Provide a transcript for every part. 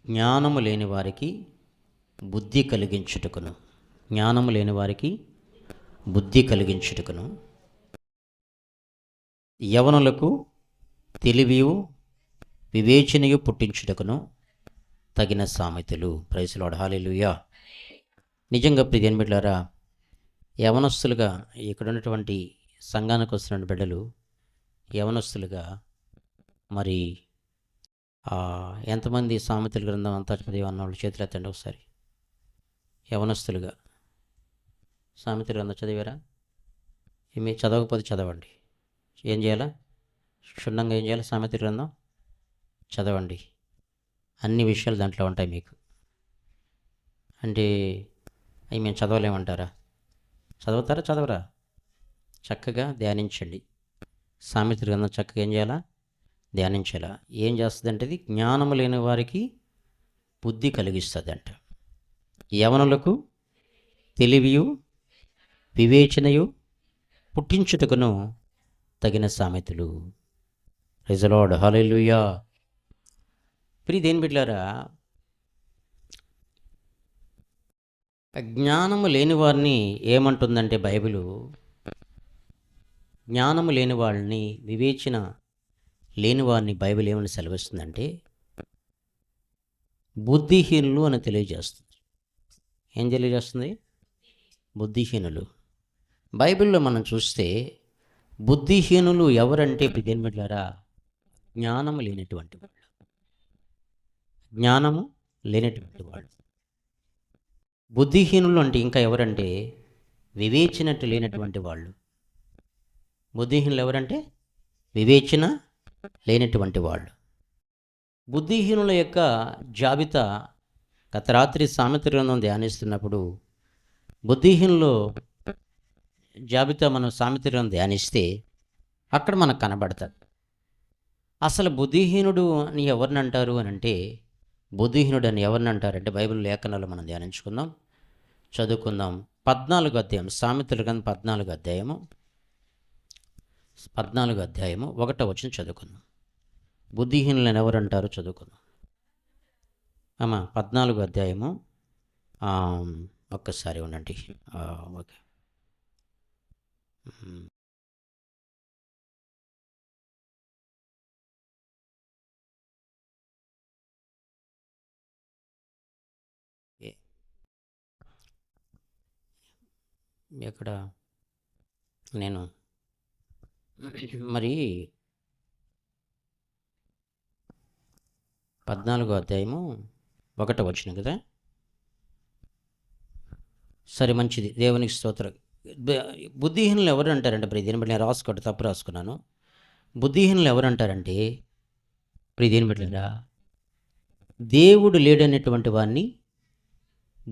జ్ఞానము లేని వారికి బుద్ధి కలిగించుటకును, జ్ఞానము లేని వారికి బుద్ధి కలిగించుటకును, యవనులకు తెలివియు వివేచనయు పుట్టించుటకును తగిన సామెతలు. ప్రైజ్ లార్డ్, హల్లెలూయా. నిజంగా ప్రియమైన బిడ్డలారా, యవనస్తులుగా ఇక్కడ ఉన్నటువంటి సంఘానికి వస్తున్న బిడ్డలు యవనస్తులుగా మరి ఎంతమంది సామెతల గ్రంథం అంతా చదివి అన్నవాళ్ళు చేతులు ఎత్తండి ఒకసారి. యవనస్తులుగా సామెతల గ్రంథం చదివారా? ఏమి చదవకపోతే చదవండి. ఏం చేయాలా? క్షుణ్ణంగా ఏం చేయాలి? సామెతల గ్రంథం చదవండి. అన్ని విషయాలు దాంట్లో ఉంటాయి మీకు. అంటే అవి మేము చదవలేమంటారా? చదువుతారా? చదవరా? చక్కగా ధ్యానించండి. సామెతల గ్రంథం చక్కగా ఏం చేయాలా? ధ్యానించాలా. ఏం చేస్తుందంటే ఇది జ్ఞానము లేని వారికి బుద్ధి కలిగిస్తుంది అంట. యవనులకు తెలివియు వివేచనయు పుట్టించుటకును తగిన సామెతలు. ప్రైజ్ ది లార్డ్, హల్లెలూయా. ప్రియదేని బిడ్డలారా, జ్ఞానము లేని వారిని ఏమంటుందంటే బైబిలు, జ్ఞానము లేని వాళ్ళని, వివేచన లేని వారిని బైబిల్ ఏమని సెలవిస్తుందంటే బుద్ధిహీనులు అని తెలియజేస్తుంది. ఏం తెలియజేస్తుంది? బుద్ధిహీనులు. బైబిల్లో మనం చూస్తే బుద్ధిహీనులు ఎవరంటే ప్రియమైన బిడ్డలారా, జ్ఞానము లేనటువంటి వాళ్ళు. జ్ఞానము లేనటువంటి వాళ్ళు బుద్ధిహీనులు. అంటే ఇంకా ఎవరంటే వివేచనట్టు లేనటువంటి వాళ్ళు. బుద్ధిహీనులు ఎవరంటే వివేచన లేనటువంటి వాళ్ళు. బుద్ధిహీనుల యొక్క జాబితా గత రాత్రి సామెతల గ్రంథం ధ్యానిస్తున్నప్పుడు బుద్ధిహీనులు జాబితా మనం సామెతల గ్రంథం ధ్యానిస్తే అక్కడ మనకు కనబడతారు. అసలు బుద్ధిహీనుడు అని ఎవరిని అంటారు అని అంటే, బుద్ధిహీనుడు అని ఎవరిని అంటారంటే బైబిల్ లేఖనాలు మనం ధ్యానించుకుందాం, చదువుకుందాం. 14వ అధ్యాయం, సామెతల గ్రంథం 14వ అధ్యాయము 1వ వచనం చదువుకుందాం. బుద్ధిహీనులను ఎవరు అంటారో చదువుకుందాం. 14వ అధ్యాయము ఒక్కసారి ఉండండి. ఓకే. ఎక్కడ నేను మరి 14వ అధ్యాయము 1వ వచనం కదా. సరే, మంచిది, దేవునికి స్తోత్రం. బుద్ధిహీనులు ఎవరు అంటారంటే, దీని బట్టి నేను రాసుకోండి, తప్పు రాసుకున్నాను. బుద్ధిహీనులు ఎవరు అంటారంటే దీని బట్టిరా, దేవుడు లేడనేటువంటి వారిని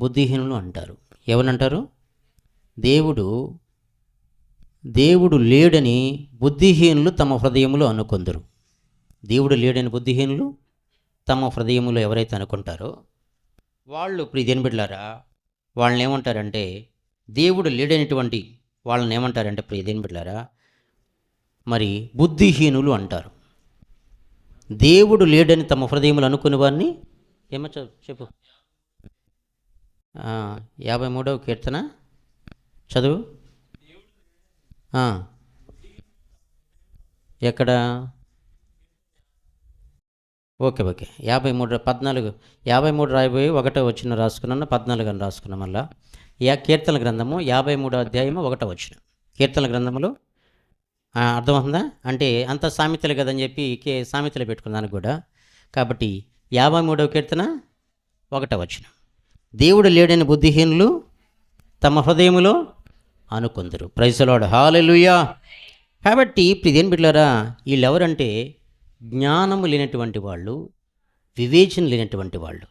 బుద్ధిహీనులు అంటారు. ఎవరంటారు? దేవుడు లేడని బుద్ధిహీనులు తమ హృదయములో అనుకొందరు. దేవుడు లేడని బుద్ధిహీనులు తమ హృదయములో ఎవరైతే అనుకుంటారో వాళ్ళు ప్రియదేని బిడ్డలారా, వాళ్ళని ఏమంటారంటే, దేవుడు లేడనేటువంటి వాళ్ళని ఏమంటారంటే ప్రియదేని బిడ్డలారా, మరి బుద్ధిహీనులు అంటారు. దేవుడు లేడని తమ హృదయములు అనుకునే వారిని ఏమో చెప్పు. 53వ కీర్తన చదువు. ఎక్కడ? ఓకే 53 రాయిపోయి 1వ వచనం రాసుకున్నాను, 14 అని రాసుకున్నాం. మళ్ళా కీర్తన గ్రంథము 53వ అధ్యాయము 1వ వచనం. కీర్తన గ్రంథములు అర్థమవుతుందా? అంటే అంత సామెతలు కదని చెప్పి సామెతలు పెట్టుకున్నాను కూడా. కాబట్టి 53వ కీర్తన 1వ వచనం, దేవుడు లేడని బుద్ధిహీనులు తమ హృదయములో అనుకొందరు. ప్రైజ్ ది లార్డ్, హల్లెలూయా. కాబట్టి ప్రియదేని బిడ్డలారా, వీళ్ళు ఎవరంటే జ్ఞానము లేనటువంటి వాళ్ళు, వివేచన లేనటువంటి వాళ్ళు.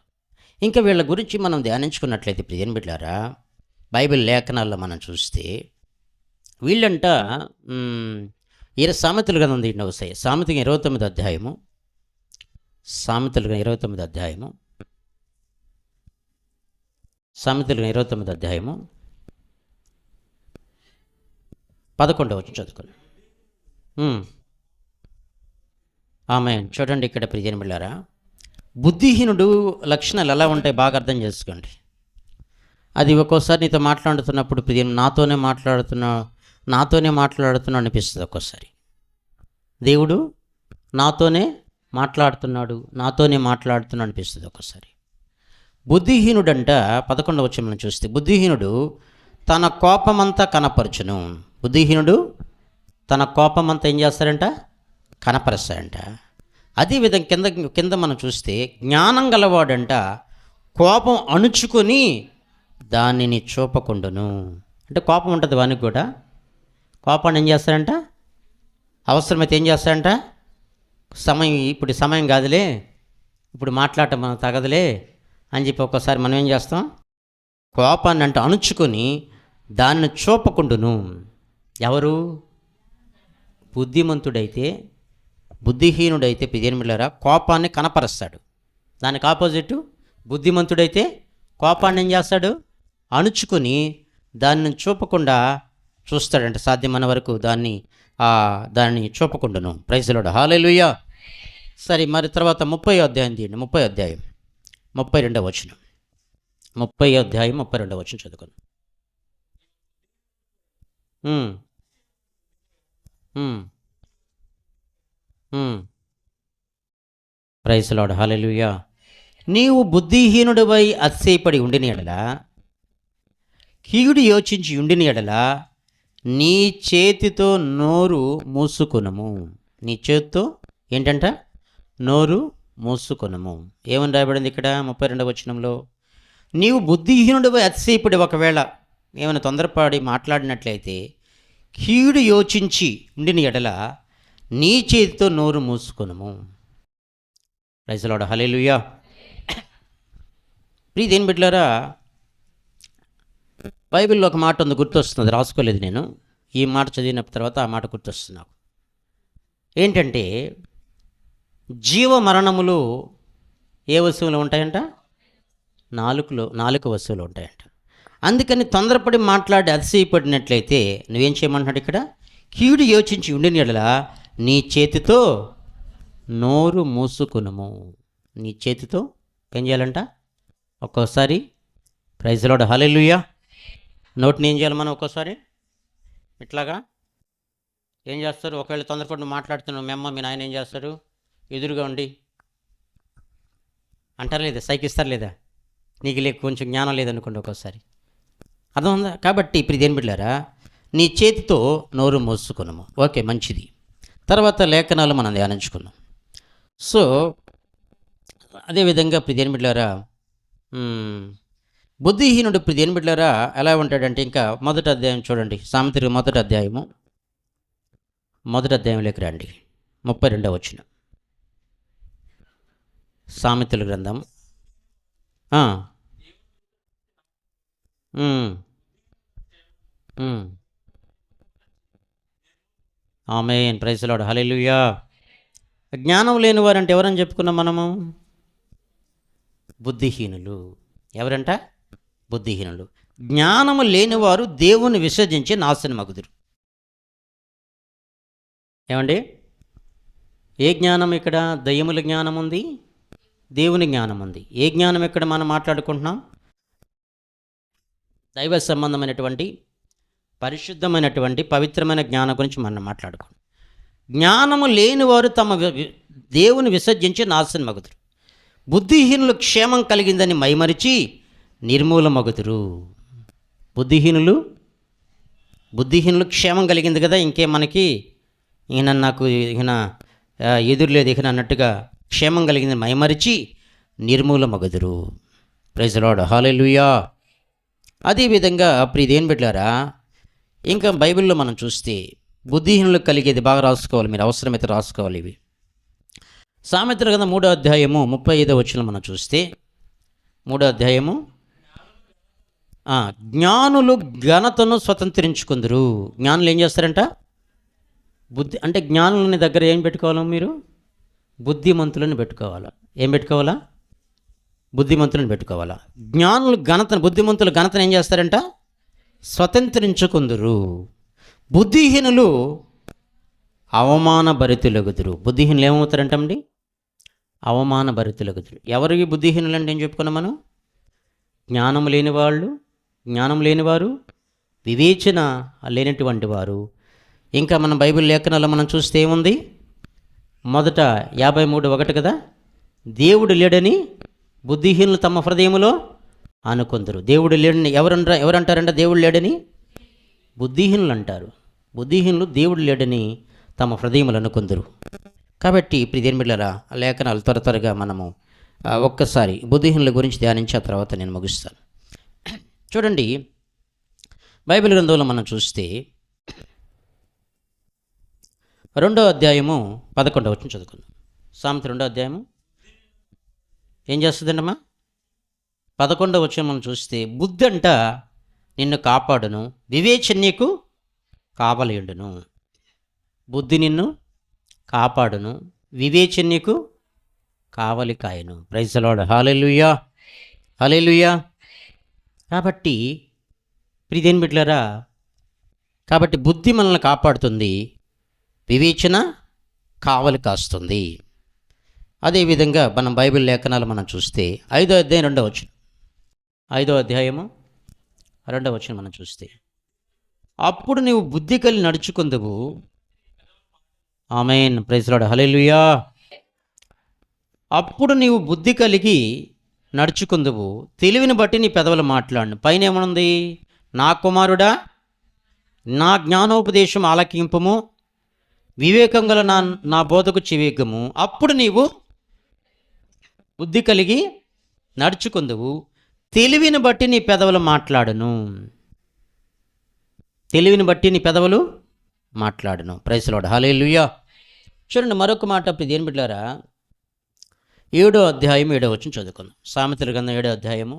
ఇంకా వీళ్ళ గురించి మనం ధ్యానించుకున్నట్లయితే ప్రియదేని బిడ్డలారా, బైబిల్ లేఖనాల్లో మనం చూస్తే వీళ్ళంట సామెతల గ్రంథం దీంట్లో వస్తాయి. సామెతల 29వ అధ్యాయము, సామెతల 29వ అధ్యాయము 11వ వచనం చదువుకోండి. ఆమేన్. చూడండి ఇక్కడ ప్రియదేని బిడ్డలారా, బుద్ధిహీనుడు లక్షణాలు ఎలా ఉంటాయి బాగా అర్థం చేసుకోండి. అది ఒక్కోసారి నీతో మాట్లాడుతున్నప్పుడు నాతోనే మాట్లాడుతున్నా అనిపిస్తుంది. ఒక్కోసారి దేవుడు నాతోనే మాట్లాడుతున్నాడు అనిపిస్తుంది ఒక్కోసారి. బుద్ధిహీనుడంట 11వ వచనం చూస్తే, బుద్ధిహీనుడు తన కోపమంతా కనపరచును. బుద్ధిహీనుడు తన కోపమంతా ఏం చేస్తారంట? కనపరుస్తాడంట. అదేవిధంగా కింద మనం చూస్తే, జ్ఞానం గలవాడంట కోపం అణుచుకొని దానిని చూపకుండును. అంటే కోపం ఉంటుంది వానికి కూడా. కోపాన్ని ఏం చేస్తాడంట? అవసరమైతే ఏం చేస్తాడంట? ఇప్పుడు సమయం కాదులే, ఇప్పుడు మాట్లాడటం మనం తగదులే అని చెప్పి ఒక్కోసారి మనం ఏం చేస్తాం? కోపాన్ని అంటే అణుచుకొని దాన్ని చూపకుండును. ఎవరు? బుద్ధిహీనుడైతే పిదేమిళ్ళరా కోపాన్ని కనపరుస్తాడు. దానికి ఆపోజిట్ బుద్ధిమంతుడైతే కోపాన్ని ఏం చేస్తాడు? అణుచుకొని దాన్ని చూపకుండా చూస్తాడంటే సాధ్యమైన వరకు దాన్ని చూపకుండాను. ప్రైజ్ లార్డ్, హల్లెలూయా. సరే, మరి తర్వాత 30వ అధ్యాయం తీయండి. 30వ అధ్యాయం 32వ వచనం. 30వ అధ్యాయం 32వ వచనం చదువుకోండి. ప్రైజ్ లార్డ్, హల్లెలూయా. నీవు బుద్ధిహీనుడివై అతిశయపడి ఉండిన ఎడల, కీడు యోచించి ఉండిన ఎడల నీ చేతితో నోరు మూసుకొనుము. నీ చేతితో ఏంటంట? నోరు మూసుకొనుము. ఏమని రాయబడింది ఇక్కడ 32వ వచనంలో? నీవు బుద్ధిహీనుడివై అతిశయపడి ఒకవేళ ఏమైనా తొందరపడి మాట్లాడినట్లయితే, కీడు యోచించి ఉండిన ఎడల నీ చేతితో నోరు మూసుకొనుము. ప్రైజ్ ది లార్డ్, హల్లెలూయా. ప్రియదేని బిడ్డలారా, బైబిల్లో ఒక మాట ఉంది, గుర్తొస్తుంది, రాసుకోలేదు నేను. ఈ మాట చదివిన తర్వాత ఆ మాట గుర్తొస్తుంది నాకు. ఏంటంటే, జీవ మరణములు ఏ వస్తువులు ఉంటాయంట? నాలుక వస్తువులు ఉంటాయంట. అందుకని తొందరపడి మాట్లాడి అతిశయపడినట్లయితే నువ్వేం చేయమంటున్నాడు ఇక్కడ? కీడు యోచించి ఉండిన యెడల నీ చేతితో నోరు మూసుకొనుము. నీ చేతితో ఏం చేయాలంట? ఒక్కోసారి ప్రైజ్ ది లార్డ్, హల్లెలూయా. నోటిని ఏం చేయాలి మనం? ఒక్కోసారి ఇట్లాగా ఏం చేస్తారు? ఒకవేళ తొందరపడి మాట్లాడుతున్నావు, మీ అమ్మ మీ నాయన ఏం చేస్తారు? ఎదురుగా ఉండి అంటారు లేదా? సైకిస్తారు లేదా? నీకు కొంచెం జ్ఞానం లేదనుకోండి ఒక్కోసారి. అర్థం ఉందా? కాబట్టి ఇప్పుడు ఇదేం బిడ్డారా, నీ చేతితో నోరు మూసుకున్నాము. ఓకే, మంచిది. తర్వాత లేఖనాలు మనం ధ్యానించుకున్నాం. సో అదేవిధంగా ఇప్పుడు ఇదేం బిడ్డారా, బుద్ధిహీనుడు ఇప్పుడు ఇదేం బిడ్డారా ఎలా ఉంటాడంటే, ఇంకా మొదటి అధ్యాయం చూడండి, సామెతలు మొదటి అధ్యాయంలోకి రండి. 32వ వచనం, సామెతల గ్రంథం. ఆమేన్, ప్రైజ్ ది లార్డ్, హల్లెలూయా. జ్ఞానం లేని వారంటే ఎవరని చెప్పుకున్నాం మనము? బుద్ధిహీనులు. ఎవరంట? బుద్ధిహీనులు. జ్ఞానము లేనివారు దేవుని విసర్జించి నాశనమగుదురు. ఏమండి? ఏ జ్ఞానం ఇక్కడ? దయ్యముల జ్ఞానం ఉంది, దేవుని జ్ఞానం ఉంది. ఏ జ్ఞానం ఇక్కడ మనం మాట్లాడుకుంటున్నాం? దైవ సంబంధమైనటువంటి, పరిశుద్ధమైనటువంటి, పవిత్రమైన జ్ఞానం గురించి మనం మాట్లాడుకుంటాం. జ్ఞానము లేనివారు తమ దేవుని విసర్జించి నాశనమగుదురు. బుద్ధిహీనులు క్షేమం కలిగిందని మైమరిచి నిర్మూలమగుదురు. బుద్ధిహీనులు క్షేమం కలిగింది కదా, ఇంకేం మనకి ఈయన ఎదురులేదు ఇక అన్నట్టుగా క్షేమం కలిగిందని మైమరిచి నిర్మూలమగుదురు. ప్రైజ్ ది లార్డ్, హల్లెలూయా. అదేవిధంగా ప్రియదేని బిడ్డలారా, ఇంకా బైబిల్లో మనం చూస్తే బుద్ధిహీనులకు కలిగేది బాగా రాసుకోవాలి, మీరు అవసరమైతే రాసుకోవాలి ఇవి. సామెతల గ్రంథం 3వ అధ్యాయము 35వ వచనం మనం చూస్తే, 3వ అధ్యాయము, జ్ఞానులు ఘనతను స్వతంత్రించుకుందరు. జ్ఞానులు ఏం చేస్తారంట? అంటే జ్ఞానులని దగ్గర ఏం పెట్టుకోవాలి మీరు? బుద్ధిమంతులను పెట్టుకోవాలా. ఏం పెట్టుకోవాలా? బుద్ధిమంతులను పెట్టుకోవాలా. బుద్ధిమంతులు ఘనతను ఏం చేస్తారంట? స్వతంత్రించుకుందరు. బుద్ధిహీనులు అవమానభరితులగుదురు. బుద్ధిహీనులు ఏమవుతారంటండి? అవమానభరితులకు. ఎవరికి బుద్ధిహీనులంటే ఏం చెప్పుకున్నాం మనం? జ్ఞానం లేనివాళ్ళు, జ్ఞానం లేనివారు, వివేచన లేనటువంటి వారు. ఇంకా మనం బైబిల్ లేఖనాల్లో మనం చూస్తే ఏముంది? మొదట 53:1 కదా, దేవుడు లేడని బుద్ధిహీనులు తమ హృదయములో అనుకొందరు. దేవుడు లేడని ఎవరంటారంట? దేవుడు లేడని బుద్ధిహీనులు అంటారు. బుద్ధిహీనులు దేవుడు లేడని తమ హృదయములు అనుకొందరు. కాబట్టి ఇప్పుడు దేని బిడ్డలారా, లేఖనాలు త్వరగా మనము ఒక్కసారి బుద్ధిహీనుల గురించి ధ్యానించిన తర్వాత నేను ముగిస్తాను. చూడండి, బైబిల్ గ్రంథంలో మనం చూస్తే 2వ అధ్యాయము 11వ వచనం చదువుకుందాం. సామెత 2వ అధ్యాయము ఏం చేస్తుందండమ్మా? 11వ వచనం మనం చూస్తే, బుద్ధి అంట నిన్ను కాపాడును, వివేచన నీకు కావలియుండును. బుద్ధి నిన్ను కాపాడును, వివేచన నీకు కావలి కాయను. Praise the lord. Hallelujah, hallelujah. కాబట్టి ప్రియదేని బిడ్డలారా, కాబట్టి బుద్ధి మనల్ని కాపాడుతుంది, వివేచన కావలి కాస్తుంది. అదేవిధంగా మనం బైబిల్ లేఖనాలు మనం చూస్తే 5వ అధ్యాయం 2వ వచనం, 5వ అధ్యాయము 2వ వచనం మనం చూస్తే, అప్పుడు నీవు బుద్ధి కలిగి నడుచుకుందువు. Amen. Praise the lord. Hallelujah. అప్పుడు నీవు బుద్ధి కలిగి నడుచుకుందువు, తెలివిని బట్టి నీ పెదవులు మాట్లాడు. పైన ఏమనుంది? నా కుమారుడా, నా జ్ఞానోపదేశం ఆలకింపుము, వివేకం గల నా బోధకు చెవియగ్గము. అప్పుడు నీవు బుద్ధి కలిగి నడుచుకుందువు, తెలివిని బట్టి నీ పెదవులు మాట్లాడును. తెలివిని బట్టి నీ పెదవులు మాట్లాడును. Praise the lord. హల్లెలూయా. చూడండి, మరొక మాట ఇప్పుడు దేని బిడ్డలారా, 7వ అధ్యాయం 7వ వచనం చదువుకుందాం. సామెతల గ్రంథం 7వ అధ్యాయము.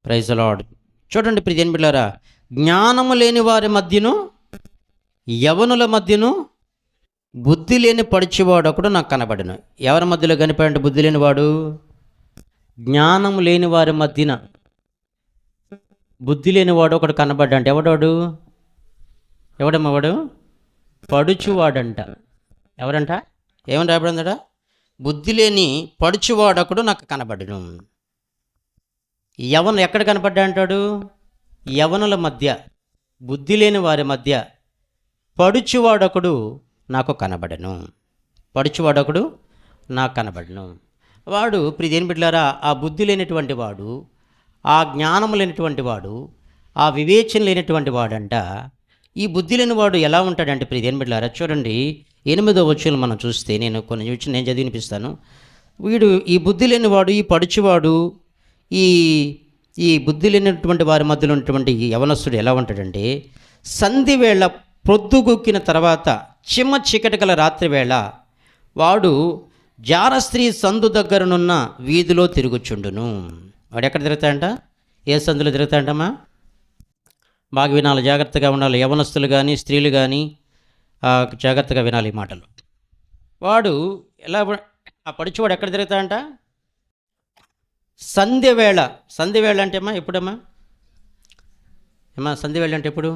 Praise the Lord. చూడండి ప్రియదేని బిడ్డలారా, జ్ఞానము లేని వారి మధ్యను, యవనుల మధ్యను బుద్ధి లేని పడిచేవాడు ఒకడు నాకు కనబడను. ఎవరి మధ్యలో కనిపడంటే బుద్ధి లేనివాడు? జ్ఞానము లేని వారి మధ్యన బుద్ధి లేనివాడు ఒకడు కనబడ్డంటే ఎవడాడు? ఎవడమ్మా వాడు? పడుచువాడంట. ఎవరంట? ఏమని రాబడిందట? బుద్ధి లేని పడుచువాడొకడు నాకు కనబడును. యవను ఎక్కడ కనపడ్డా అంటాడు? యవనుల మధ్య, బుద్ధి లేని వారి మధ్య పడుచువాడొకడు నాకు కనబడను. పడుచువాడొకడు నాకు కనబడను. వాడు ప్రియదేని బిడ్డలారా, ఆ బుద్ధి లేనటువంటి వాడు, ఆ జ్ఞానం లేనటువంటి వాడు, ఆ వివేచన లేనటువంటి వాడంట. ఈ బుద్ధి లేని వాడు ఎలా ఉంటాడంటే ప్రియదేని బిడ్డలారా, చూడండి 8వ వచనం మనం చూస్తే, నేను కొన్ని వచ్చి నేను చదివి వినిపిస్తాను. వీడు, ఈ బుద్ధి లేనివాడు, ఈ పడుచువాడు, ఈ బుద్ధి లేనటువంటి వారి మధ్యలో ఉన్నటువంటి ఈ యవనస్తుడు ఎలా ఉంటాడంటే, సంధివేళ ప్రొద్దుగుక్కిన తర్వాత చిమ్మ చీకటి గల రాత్రి వేళ వాడు జారస్త్రీ సందు దగ్గరనున్న వీధిలో తిరుగుచుండును. వాడు ఎక్కడ తిరుగుతాడంట? ఏ సందులో తిరుగుతాడంటమ్మా? బాగా వినాలి, జాగ్రత్తగా ఉండాలి. యవనస్తులు కానీ స్త్రీలు కానీ జాగ్రత్తగా వినాలి ఈ మాటలు. వాడు ఎలా, ఆ పడుచువాడు ఎక్కడ తిరుగుతాడంట? సంధ్యవేళ. సంధ్యవేళ అంటే అమ్మా ఎప్పుడమ్మా? సంధ్యవేళ అంటే ఎప్పుడు?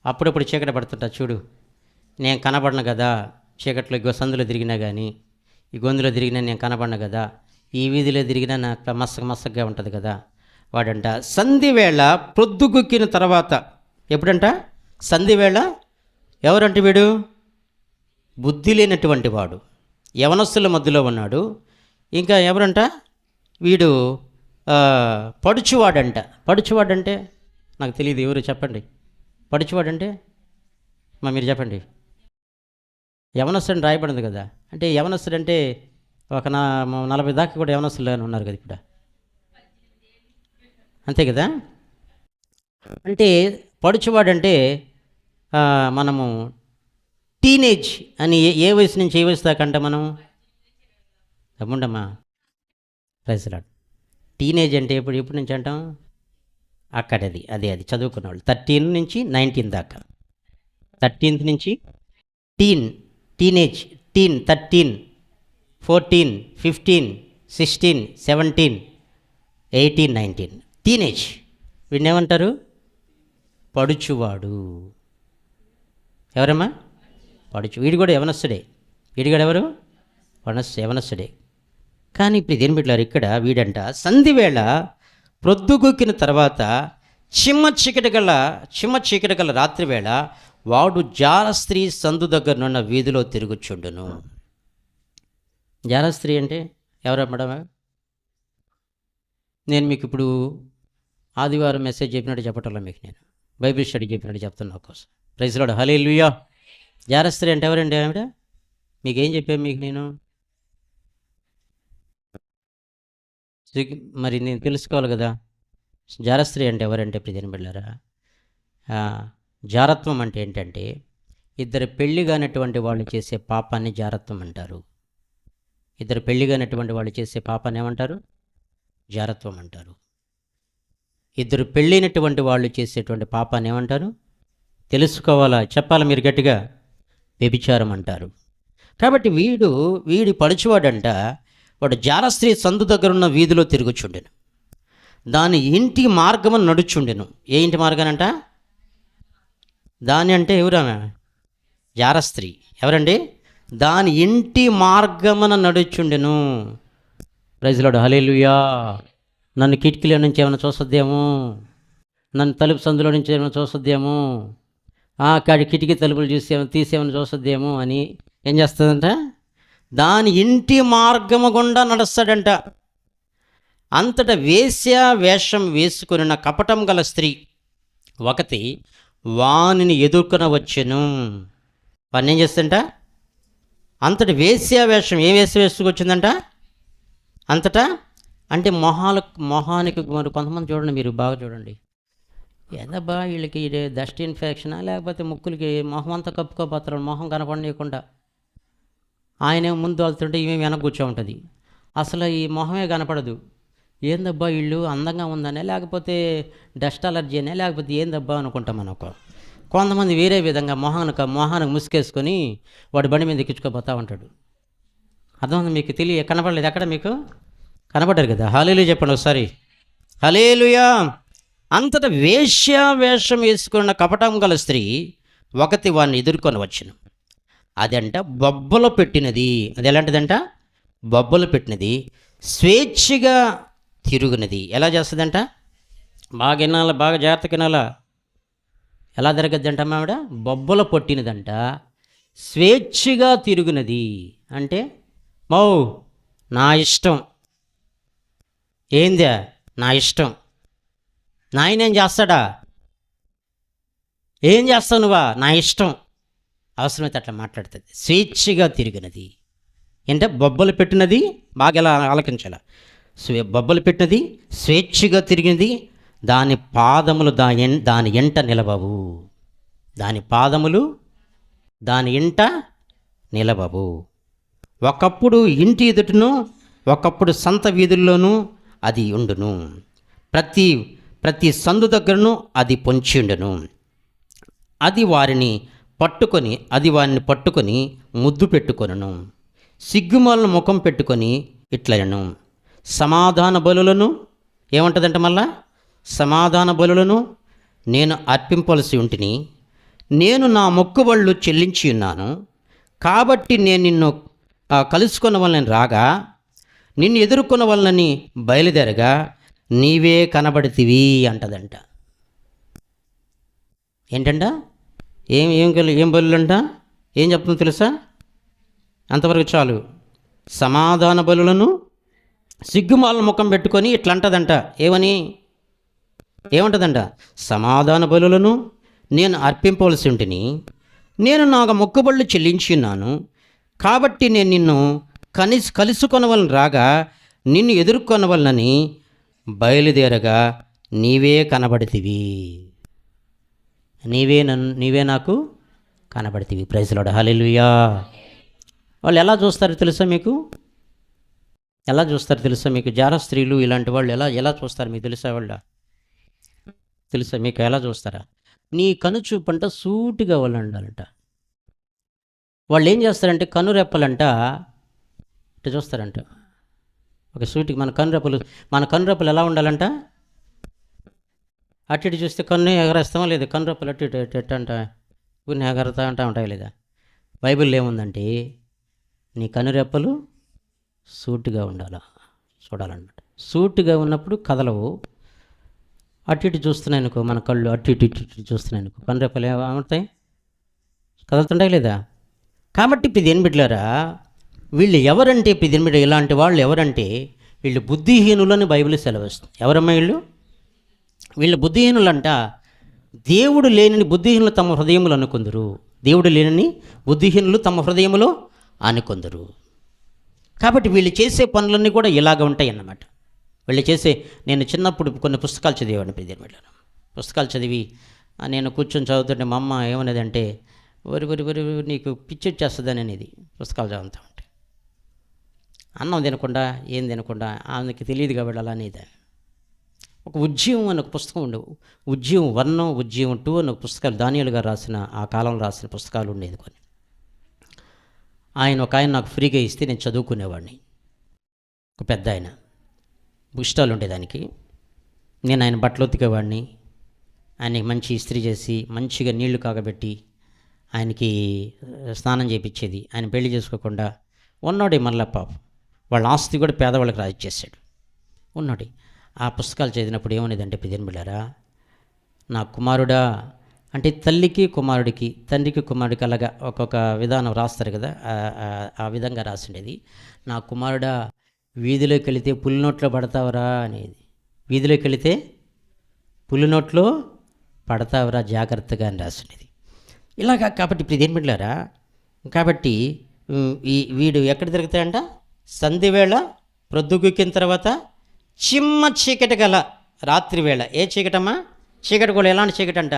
అప్పుడప్పుడు చీకటి పడుతుంటా చూడు. నేను కనబడను కదా చీకట్లో, సందులో తిరిగినా కానీ, ఈ గొంతులో తిరిగినా నేను కనబడను కదా, ఈ వీధిలో తిరిగినా నాకు మసకగా ఉంటుంది కదా. వాడంట సంధివేళ ప్రొద్దుగుక్కిన తర్వాత. ఎప్పుడంట? సంధివేళ. ఎవరంటే వీడు? బుద్ధి లేనటువంటి వాడు, యవనస్తుల మధ్యలో ఉన్నాడు. ఇంకా ఎవరంట? వీడు పడుచువాడంట. పడుచువాడంటే నాకు తెలియదు, ఎవరు చెప్పండి. పడుచువాడంటే మీరు చెప్పండి. యవనస్తుని రాయబడింది కదా. అంటే యవనస్తుడు అంటే ఒక 40 దాకా కూడా యవనస్తులు ఉన్నారు కదా ఇప్పుడు, అంతే కదా. అంటే పడుచువాడంటే మనము టీనేజ్ అని ఏ వయసు నుంచి ఏ వయసు దాకా అంటే మనం తమ్ముండమ్మా. Praise the lord. టీనేజ్ అంటే ఎప్పుడు నుంచి అంటాం? అక్కడది అది చదువుకున్న వాళ్ళు 13 నుంచి 19 దాకా. 13th నుంచి టీనేజ్, 13, 14, 15, 16, 17, 18, 19 టీనేజ్. వీడిని ఏమంటారు? పడుచువాడు. ఎవరమ్మా? పడుచు. వీడు కూడా యవనస్తుడే. వీడు కూడా ఎవరు? యవనస్తుడే. కానీ ఇప్పుడు ఇదేం పెట్టారు ఇక్కడ? వీడంట సంధివేళ ప్రొద్దుగూకిన తర్వాత చిమ్మ చీకటి గల రాత్రివేళ వాడు జారస్త్రీ సందు దగ్గరనున్న వీధిలో తిరుగుచుండును. జారస్త్రీ అంటే ఎవరమ్మడమా? నేను మీకు ఇప్పుడు ఆదివారం మెసేజ్ చెప్పినట్టు చెప్పటంలో మీకు నేను బైబిల్ స్టడీ చెప్పినట్టు చెప్తున్నా కోసం. Praise lord. హల్లెలూయా. జారస్త్రీ అంటే ఎవరండి ఆవిడ? మీకేం చెప్పాను మీకు నేను? మరి నేను తెలుసుకోవాలి కదా. జారస్త్రీ అంటే ఎవరంటే ప్రజలు బిళ్ళారా, జారత్వం అంటే ఏంటంటే ఇద్దరు పెళ్లి కానటువంటి వాళ్ళు చేసే పాపాన్ని జారత్వం అంటారు. ఇద్దరు పెళ్లి కానటువంటి వాళ్ళు చేసే పాపాన్ని ఏమంటారు? జారత్వం అంటారు. ఇద్దరు పెళ్ళైనటువంటి వాళ్ళు చేసేటువంటి పాపాన్ని ఏమంటారు? తెలుసుకోవాలా, చెప్పాలి మీరు గట్టిగా, వ్యభిచారం అంటారు. కాబట్టి వీడి పడుచువాడంట, వాడు జారస్త్రీ సందు దగ్గరున్న వీధిలో తిరుగుచుండెను, దాని ఇంటి మార్గమును నడుచుండెను. ఏ ఇంటి మార్గానంట? దాని అంటే ఎవరామె? జారస్త్రీ. ఎవరండి? దాని ఇంటి మార్గమున నడుచుండెను. Praise lord. హల్లెలూయా. నన్ను కిటికీలో నుంచి ఏమైనా చూస్తుందేమో, నన్ను తలుపు సందులో నుంచి ఏమైనా చూస్తుందేమో, కాడి కిటికీ తలుపులు తీసేమని చూస్తుందేమో అని ఏం చేస్తుందంట? దాని ఇంటి మార్గము గుండా నడుస్తాడంట. అంతటా వేశ్య వేషం వేసుకున్న కపటం గల స్త్రీ ఒకటి వానిని ఎదుర్కొన వచ్చెను. వాడిని ఏం చేస్తుందంట? అంతటి వేశ్య వేషం. ఏ వేశ్య వేసుకొచ్చిందంట? అంతటా అంటే మొహానికి మరి కొంతమంది చూడండి, మీరు బాగా చూడండి, ఏదబ్బా వీళ్ళకి డస్ట్ ఇన్ఫెక్షనా లేకపోతే ముక్కులకి మొహం అంతా కప్పుకోపోతారు, మొహం కనపడనీయకుండా. ఆయనే ముందు వెళ్తుంటే ఈమె వెనక కూర్చో ఉంటుంది, అసలు ఈ మొహమే కనపడదు. ఏందబ్బా వీళ్ళు అందంగా ఉందనే లేకపోతే డస్ట్ అలర్జీ అనే లేకపోతే ఏందబ్బా అనుకుంటాం మనం. కొంతమంది వేరే విధంగా మొహానికి ముసుకేసుకొని వాడి బండి మీద ఎక్కించుకోపోతూ ఉంటాడు. అర్థమైంది మీకు? కనపడలేదు ఎక్కడ మీకు? కనపడ్డారు కదా. హల్లెలూయా చెప్పండి ఒకసారి. హల్లెలూయా. అంతటా వేశ్య వేషం వేసుకున్న కపటం గల స్త్రీ ఒకటి వాడిని ఎదుర్కొని వచ్చును. అదంట బొబ్బలు పెట్టినది. అది ఎలాంటిదంట? బొబ్బలు పెట్టినది, స్వేచ్ఛగా తిరుగునది. ఎలా చేస్తుందంట? బాగా వినాలా, బాగా జాగ్రత్తగా వినాలా. ఎలా తిరగద్దంట ఆవిడ? బొబ్బలు పొట్టినదంట, స్వేచ్ఛగా తిరుగునది. అంటే నా ఇష్టం. ఏందా? నా ఇష్టం. నాయనేం చేస్తాడా? ఏం చేస్తావు నువ్వా? నా ఇష్టం. అవసరమైతే అట్లా మాట్లాడుతుంది. స్వేచ్ఛగా తిరిగినది అంటే బొబ్బలు పెట్టినది. బాగా ఎలా ఆలకించాల. బొబ్బలు పెట్టినది, స్వేచ్ఛగా తిరిగినది, దాని పాదములు దాని ఎంట నిలవవు. దాని పాదములు దాని ఎంట నిలవవు. ఒకప్పుడు ఇంటి ఎదుటను, ఒకప్పుడు సంత వీధుల్లోనూ అది ఉండును. ప్రతి సందు దగ్గరను అది పొంచి ఉండును. అది వారిని పట్టుకొని ముద్దు పెట్టుకొనును. సిగ్గుమాలను ముఖం పెట్టుకొని ఇట్లను సమాధాన బలులను ఏమంటుందంట? మళ్ళా సమాధాన బలులను నేను అర్పింపవలసి ఉంటిని. నేను నా మొక్కుబళ్ళు చెల్లించి ఉన్నాను కాబట్టి నేను నిన్ను కలుసుకున్న వాళ్ళని రాగా, నిన్ను ఎదుర్కొన్న వాళ్ళని బయలుదేరగా నీవే కనబడితివి అంటదంట. ఏంటంట? ఏం బలులంట? ఏం చెప్తుందో తెలుసా? అంతవరకు చాలు. సమాధాన బలులను సిగ్గుమాల ముఖం పెట్టుకొని ఇట్లా అంటదంట. ఏమంటదంట? సమాధాన బలులను నేను అర్పింపవలసి ఉంటిని. నేను నాకు మొక్కుబళ్ళు చెల్లించి ఉన్నాను కాబట్టి నేను నిన్ను కలుసుకొనవలని రాగా, నిన్ను ఎదుర్కొనవలనని బయలుదేరగా నీవే కనబడితివి. నీవే నాకు కనబడితివి. Praise lord. హల్లెలూయా. వాళ్ళు ఎలా చూస్తారో తెలుసా మీకు? ఎలా చూస్తారో తెలుసా మీకు? జార స్త్రీలు ఇలాంటి వాళ్ళు ఎలా చూస్తారు మీకు తెలుసా మీకు? ఎలా చూస్తారా? నీ కనుచూపంట సూటిగా వాళ్ళు ఉండాలంట. వాళ్ళు ఏం చేస్తారంటే కనురెప్పలంట ఇట్లా చూస్తారంట. ఒక సూటికి మన కనురెప్పలు ఎలా ఉండాలంట? అటు ఇటు చూస్తే కన్ను ఎగరేస్తామా లేదా? కన్ను రెప్పలు అటు ఇటు అటు ఇటు అంట కొన్ని ఎగరతా అంటా ఉంటాయి లేదా? బైబిల్లో ఏముందంటే నీ కనురెప్పలు సూటిగా ఉండాలా, చూడాలన్నమాట. సూటిగా ఉన్నప్పుడు కదలవు. అటు ఇటు చూస్తున్నాయి అనుకో, మన కళ్ళు అటు ఇటు ఇటు ఇటు చూస్తున్నాయి అనుకో, కనురెప్పలు ఏమవుతాయి? కదులుతుంటాయి లేదా? కాబట్టి ఇప్పుడు దేని బిడ్డలారా, వీళ్ళు ఎవరంటే ఇప్పుడు దేని బిడ్డ ఇలాంటి వాళ్ళు ఎవరంటే వీళ్ళు బుద్ధిహీనులని బైబిల్ సెలవిస్తుంది. ఎవరమ్మా వీళ్ళు? వీళ్ళు బుద్ధిహీనులంట. దేవుడు లేనిని బుద్ధిహీనులు తమ హృదయములు అనుకుందరు. దేవుడు లేనిని బుద్ధిహీనులు తమ హృదయములో అనుకుందరు. కాబట్టి వీళ్ళు చేసే పనులన్నీ కూడా ఇలాగ ఉంటాయి అన్నమాట. వీళ్ళు చేసే, నేను చిన్నప్పుడు కొన్ని పుస్తకాలు చదివేవాడిని ప్రియమైన బిడ్డలారా. పుస్తకాలు చదివి నేను కూర్చొని చదువుతుంటే మా అమ్మ ఏమనేదంటే, వరి వరి వరి నీకు పిచ్చి వచ్చేస్తుందని అనేది పుస్తకాలు చదువుతూ ఉంటే. అన్నం తినకుండా ఏం తినకుండా ఆమెకి తెలియదు కాబట్టి అలా అనేది. ఒక ఉజ్జీవం అనే ఒక పుస్తకం ఉండేవి. ఉజ్జీవం 1, ఉజ్జీవం 2 అనే ఒక పుస్తకాలు దానియేలు గారు రాసిన, ఆ కాలంలో రాసిన పుస్తకాలు ఉండేది కొన్ని. ఒక ఆయన నాకు ఫ్రీగా ఇస్తే నేను చదువుకునేవాడిని. ఒక పెద్ద ఆయన బుక్ స్టాల్ ఉండేదానికి. నేను ఆయన బట్టలు ఉతికేవాడిని. ఆయనకి మంచి ఇస్త్రీ చేసి మంచిగా నీళ్లు కాగబెట్టి ఆయనకి స్నానం చేయించేది. ఆయన పెళ్లి చేసుకోకుండా ఉన్నాడే మళ్ళా పాపం. వాళ్ళ ఆస్తి కూడా పేదవాళ్ళకి రాయిచ్చేసాడు. ఉన్నాడు. ఆ పుస్తకాలు చదివినప్పుడు ఏమనేదంటే పిదిన్ బిళ్ళారా, నా కుమారుడా అంటే తల్లికి కుమారుడికి, తండ్రికి కుమారుడికి అలాగా ఒక్కొక్క విధానం రాస్తారు కదా, ఆ విధంగా రాసిండేది. నా కుమారుడా వీధిలోకి వెళితే పులినోట్లో పడతావరా అనేది. వీధిలోకి వెళితే పులినోట్లో పడతావరా జాగ్రత్తగా అని రాసిండేది. ఇలాగా కాబట్టి ఇప్పుడు ఇదేం బిడ్డలారా, కాబట్టి వీడు ఎక్కడ తిరుగుతాయంట? సంధివేళ ప్రొద్దుగుక్కిన తర్వాత చిమ్మ చీకటి గల రాత్రి వేళ. ఏ చీకటమ్మా? చీకటి కూడా ఎలాంటి చీకటి అంట?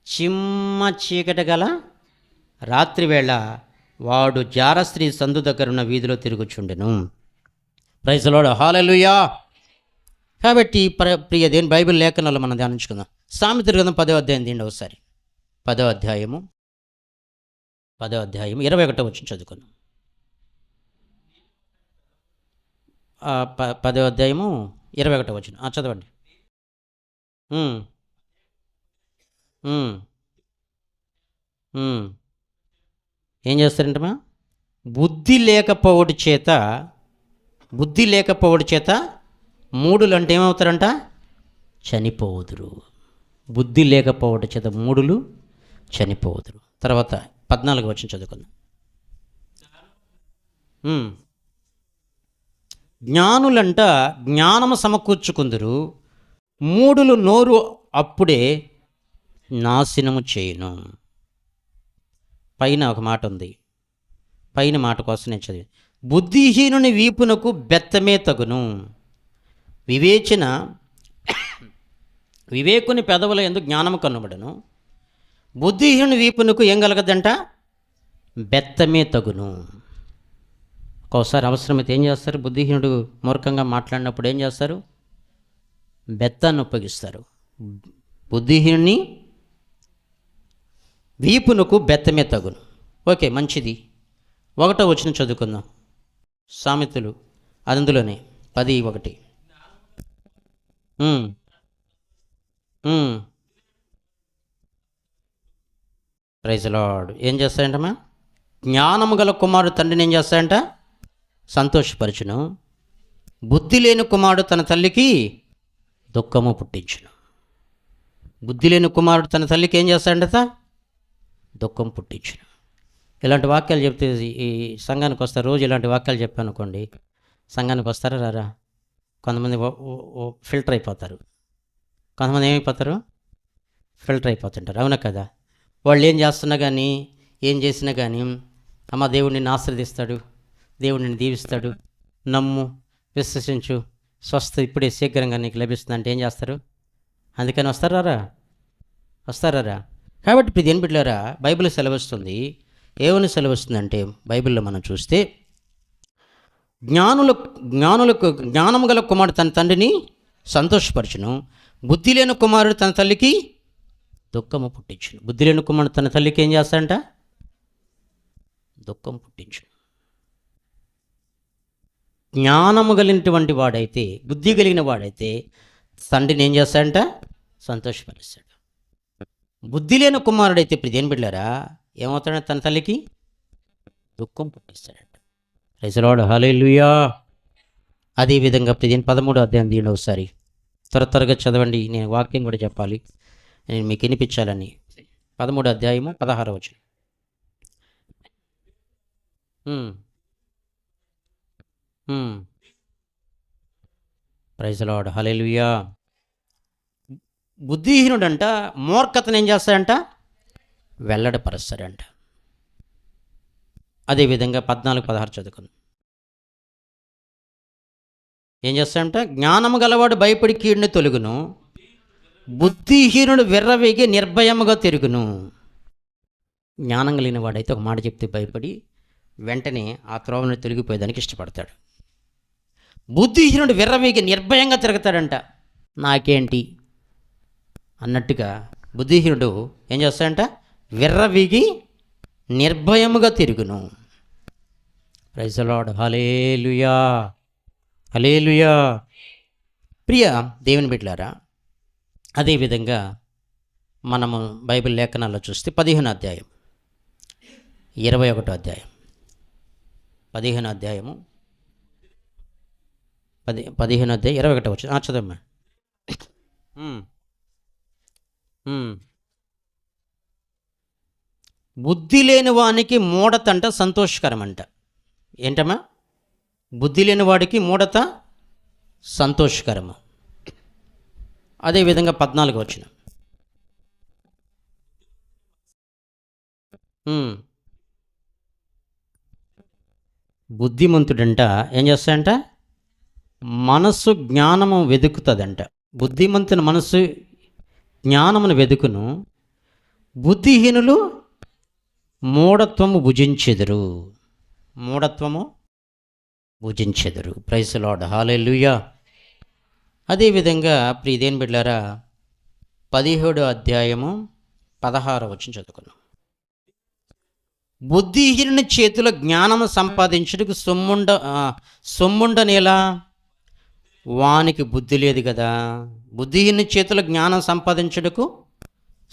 చిమ్మ చీకటి గల రాత్రి వేళ వాడు జారస్త్రీ సందు దగ్గరున్న వీధిలో తిరుగుచుండెను. ప్రైజ్ ది లార్డ్, హల్లెలూయా. కాబట్టి ప్రియ దేని బైబిల్ లేఖనాలు మనం ధ్యానించుకుందాం. సామెతల గ్రంథం 10వ అధ్యాయం తీయండి ఒకసారి. 10వ అధ్యాయము 21వ వచనం చదువుకున్నాం. 10వ అధ్యాయము 21వ వచనం చదవండి. ఏం చేస్తారంటమ్మా? బుద్ధి లేకపోవడి చేత మూడులు అంటే ఏమవుతారంట? చనిపోవుదురు. బుద్ధి లేకపోవడి చేత మూడులు చనిపోవుదురు. తర్వాత 14వ వచనం చదువుకుందాం. జ్ఞానులంట జ్ఞానము సమకూర్చుకుందురు, మూడులు నోరు అప్పుడే నాశనము చేయును. పైన ఒక మాట ఉంది, పైన మాట కోసం నేను చదివి. బుద్ధిహీనుని వీపునకు బెత్తమే తగును, వివేకుని పెదవుల యందు జ్ఞానము కనుబడును. బుద్ధిహీనుని వీపునకు ఏం కలగదంట? బెత్తమే తగును. ఒక్కోసారి అవసరమైతే ఏం చేస్తారు? బుద్ధిహీనుడు మూర్ఖంగా మాట్లాడినప్పుడు ఏం చేస్తారు? బెత్తాన్ని ఉపయోగిస్తారు. బుద్ధిహీనుని వీపునకు బెత్తమే తగును. ఓకే, మంచిది. 1వ వచనం చదువుకుందాం. సామెతలు అందులోనే 10:1. Praise the Lord. ఏం చేస్తాయంటమ్మా? జ్ఞానము గల కుమారుడు తండ్రిని ఏం చేస్తాయంట? సంతోషపరచును. బుద్ధి లేని కుమారుడు తన తల్లికి దుఃఖము పుట్టించును. బుద్ధి లేని కుమారుడు తన తల్లికి ఏం చేస్తాడంట? దుఃఖం పుట్టించును. ఇలాంటి వాక్యాలు చెప్తే ఈ సంఘానికి వస్తారు. రోజు ఇలాంటి వాక్యాలు చెప్పాను అనుకోండి, సంఘానికి వస్తారా రారా? కొంతమంది ఫిల్టర్ అయిపోతారు, కొంతమంది ఏమైపోతారు? ఫిల్టర్ అయిపోతుంటారు. అవునా కదా? వాళ్ళు ఏం చేస్తున్నా కానీ, ఏం చేసినా కానీ, అమ్మ దేవుడు నిన్ను ఆశీర్వదిస్తాడు, దేవుడు నిన్ను దీవిస్తాడు, నమ్ము, విశ్వసించు, స్వస్థ ఇప్పుడే శీఘ్రంగా నీకు లభిస్తుంది అంటే ఏం చేస్తారు? అందుకని వస్తారా? కాబట్టి ఇప్పుడు దేని బిడ్డలారా, బైబిల్ సెలవిస్తుంది. ఏమని సెలవిస్తుందంటే, బైబిల్లో మనం చూస్తే జ్ఞానులకు జ్ఞానము గల కుమారుడు తన తండ్రిని సంతోషపరచును, బుద్ధి లేని కుమారుడు తన తల్లికి దుఃఖము పుట్టించును. బుద్ధి లేని కుమారుడు తన తల్లికి ఏం చేస్తాడంట? దుఃఖం పుట్టించును. జ్ఞానము కలిగినటువంటి వాడైతే, బుద్ధి కలిగిన వాడైతే తండ్రిని ఏం చేస్తాడంట? సంతోషపరుస్తాడు. బుద్ధి లేని కుమారుడైతే ఇప్పుడు దేని బిడ్డారా ఏమవుతాడంటే తన తల్లికి దుఃఖం పుట్టిస్తాడంట. ప్రైజ్ ది లార్డ్, హల్లెలూయా. అదేవిధంగా ప్రతి 13వ అధ్యాయం తీయండి ఒకసారి, త్వరగా చదవండి. నేను వాక్యం కూడా చెప్పాలి, నేను మీకు వినిపించాలని. 13వ అధ్యాయము 16వ వచనం. ప్రైజ్ ది లార్డ్, హల్లెలూయా. బుద్ధిహీనుడంట మూర్ఖతను ఏం చేస్తాడంట? వెల్లడిపరుస్తాడంట. అదేవిధంగా 14-16 చదువుకుందాం. ఏం చేస్తాడంట? జ్ఞానము గలవాడు భయపడి కీడుని తొలుగును, బుద్ధిహీనుడు విర్రవేగి నిర్భయముగా తిరుగును. జ్ఞానం కలిగిన వాడైతే ఒక మాట చెప్తే భయపడి వెంటనే ఆ త్రోవను తొలగిపోయేదానికి ఇష్టపడతాడు. బుద్ధిహీనుడు విర్రవేగి నిర్భయంగా తిరుగుతాడంట. నాకేంటి అన్నట్టుగా బుద్ధిహీనుడు ఏం చేస్తాడంట? విర్రవీగి నిర్భయముగా తిరుగును. ప్రైజ్ ది లార్డ్, హల్లెలూయా, హల్లెలూయా. ప్రియ దేవుని బిడ్డలారా, అదేవిధంగా మనము బైబిల్ లేఖనాల్లో చూస్తే 15వ అధ్యాయం 21వ అధ్యాయం 15వ అధ్యాయము 15వ అధ్యాయం 21వ వచనం చదవమ్మా. బుద్ధి లేని వానికి మూఢతంట సంతోషకరమంట. ఏంటమ్మా? బుద్ధి లేని వాడికి మూఢత సంతోషకరము. అదేవిధంగా 14వ వచనం. బుద్ధిమంతుడంట ఏం చేస్తాడంట? మనస్సు జ్ఞానము వెతుకుతుందంట. బుద్ధిమంతుని మనస్సు జ్ఞానమును వెతుకును, బుద్ధిహీనులు మూఢత్వము భుజించెదరు. మూఢత్వము భుజించెదరు. ప్రైజ్ ది లార్డ్, హల్లెలూయా. అదేవిధంగా ప్రియదేని బిడ్డలారా 17వ అధ్యాయము 16వ వచనం చదువుకున్నాం. బుద్ధిహీనుని చేతిలో జ్ఞానము సంపాదించుటకు సొమ్ముండనేలా వానికి బుద్ధి లేదు కదా. బుద్ధిహీనుని చేతిలో జ్ఞానం సంపాదించుటకు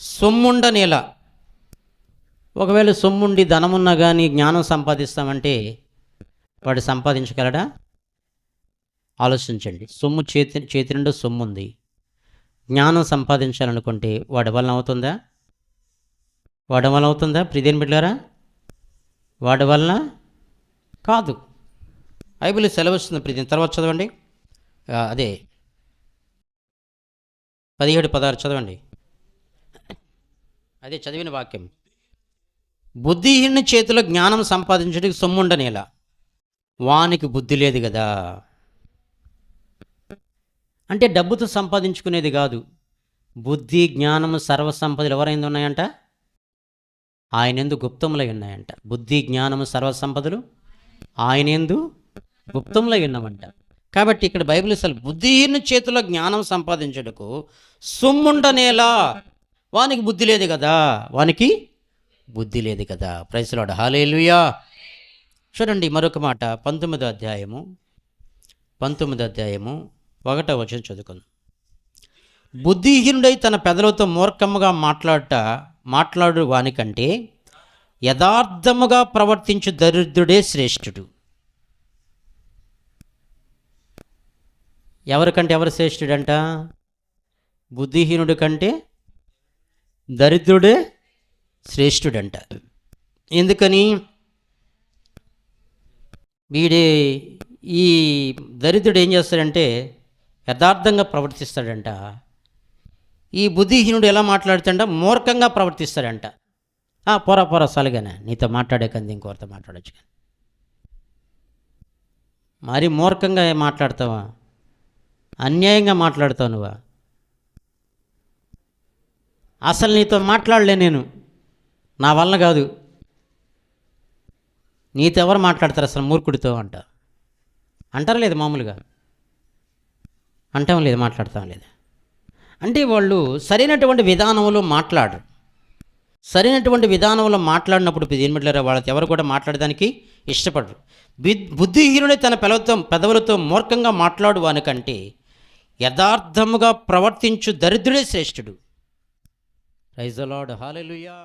సొమ్ముండనేలా. ఒకవేళ సొమ్ముండి ధనమున్నా కానీ జ్ఞానం సంపాదిస్తామంటే వాడు సంపాదించగలడా? ఆలోచించండి. సొమ్ము చేతి నిండా సొమ్ము ఉంది, జ్ఞానం సంపాదించాలనుకుంటే వాడి వలన అవుతుందా? వాడి వలన అవుతుందా? ప్రియదేని బిడ్డలారా, వాడి వలన కాదు. బైబిల్ సెలవిస్తుంది. ప్రియదేని తర్వాత చదవండి. అదే 17-16 చదవండి. అదే చదివిన వాక్యం. బుద్ధిహీనుని చేతిలో జ్ఞానం సంపాదించడానికి సొమ్ముండనేలా వానికి బుద్ధి లేదు కదా. అంటే డబ్బుతో సంపాదించుకునేది కాదు. బుద్ధి, జ్ఞానము, సర్వసంపదలు ఎవరైంది ఉన్నాయంట? ఆయనందు గుప్తములై ఉన్నాయంట. బుద్ధి, జ్ఞానము, సర్వసంపదలు ఆయనందు గుప్తములై ఉన్నామంట. కాబట్టి ఇక్కడ బైబిల్ అసలు బుద్ధిహీనుని చేతిలో జ్ఞానం సంపాదించుటకు సొమ్ముండనేలా వానికి బుద్ధి లేదు కదా. వానికి బుద్ధి లేదు కదా. Praise the lord, hallelujah. చూడండి మరొక మాట 19వ అధ్యాయము 1వ వచనం చదువుకుందాం. బుద్ధిహీనుడై తన పెదలతో మూర్ఖముగా మాట్లాడు వానికంటే యథార్థముగా ప్రవర్తించు దరిద్రుడే శ్రేష్ఠుడు. ఎవరికంటే ఎవరు శ్రేష్ఠుడంట? బుద్ధిహీనుడి కంటే దరిద్రుడే శ్రేష్ఠుడంట. ఎందుకని? ఈ దరిద్రుడు ఏం చేస్తాడంటే యథార్థంగా ప్రవర్తిస్తాడంట. ఈ బుద్ధిహీనుడు ఎలా మాట్లాడుతాడంట? మూర్ఖంగా ప్రవర్తిస్తాడంట. పోరా సలిగానే నీతో మాట్లాడే కంది ఇంకోరితో మాట్లాడచ్చు కానీ మరి మూర్ఖంగా మాట్లాడతావా? అన్యాయంగా మాట్లాడతావు నువ్వా? అసలు నీతో మాట్లాడలే నేను, నా వల్ల కాదు. నీతో ఎవరు మాట్లాడతారు అసలు మూర్ఖుడితో అంటారా లేదు? మామూలుగా అంటాం లేదు, మాట్లాడతాం లేదు. అంటే వాళ్ళు సరైనటువంటి విధానంలో మాట్లాడరు. సరైనటువంటి విధానంలో మాట్లాడినప్పుడు ఏం పెట్టలేరా వాళ్ళతో ఎవరు కూడా మాట్లాడడానికి ఇష్టపడరు. బుద్ధిహీనుడే తన పెదవులతో మూర్ఖంగా మాట్లాడు వానికంటే యథార్థముగా ప్రవర్తించు దరిద్రుడే శ్రేష్ఠుడు. Praise the Lord, hallelujah.